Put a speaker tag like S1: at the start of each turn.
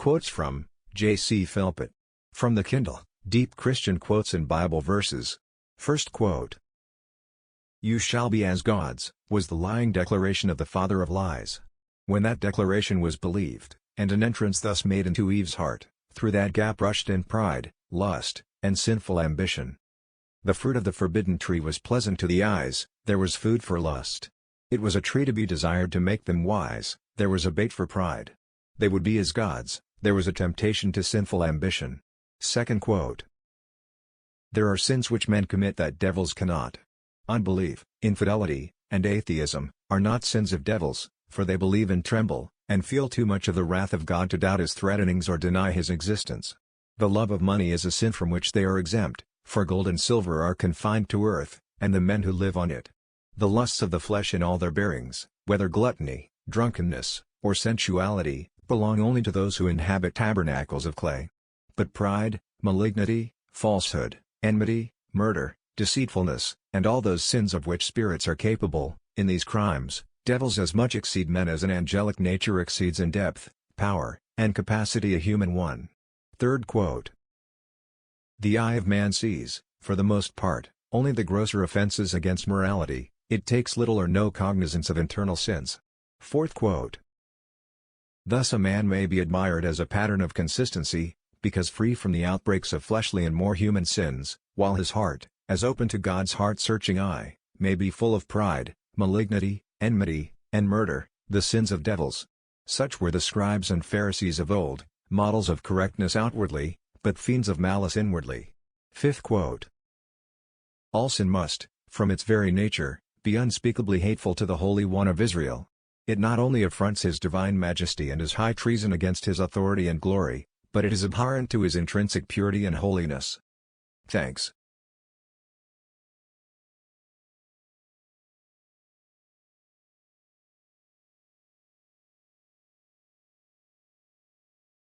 S1: Quotes from J.C. Philpot. From the Kindle, Deep Christian Quotes and Bible Verses. First quote. "You shall be as gods," was the lying declaration of the father of lies. When that declaration was believed, and an entrance thus made into Eve's heart, through that gap rushed in pride, lust, and sinful ambition. The fruit of the forbidden tree was pleasant to the eyes, there was food for lust. It was a tree to be desired to make them wise, there was a bait for pride. They would be as gods, there was a temptation to sinful ambition. Second quote. "There are sins which men commit that devils cannot. Unbelief, infidelity, and atheism, are not sins of devils, for they believe and tremble, and feel too much of the wrath of God to doubt his threatenings or deny his existence. The love of money is a sin from which they are exempt, for gold and silver are confined to earth, and the men who live on it. The lusts of the flesh in all their bearings, whether gluttony, drunkenness, or sensuality, belong only to those who inhabit tabernacles of clay. But pride, malignity, falsehood, enmity, murder, deceitfulness, and all those sins of which spirits are capable, in these crimes, devils as much exceed men as an angelic nature exceeds in depth, power, and capacity a human one." Third quote. "The eye of man sees, for the most part, only the grosser offenses against morality, it takes little or no cognizance of internal sins." Fourth quote. "Thus a man may be admired as a pattern of consistency, because free from the outbreaks of fleshly and more human sins, while his heart, as open to God's heart-searching eye, may be full of pride, malignity, enmity, and murder, the sins of devils. Such were the scribes and Pharisees of old, models of correctness outwardly, but fiends of malice inwardly." Fifth quote. "All sin must, from its very nature, be unspeakably hateful to the Holy One of Israel. It not only affronts his divine majesty and is high treason against his authority and glory, but it is abhorrent to his intrinsic purity and holiness." Thanks.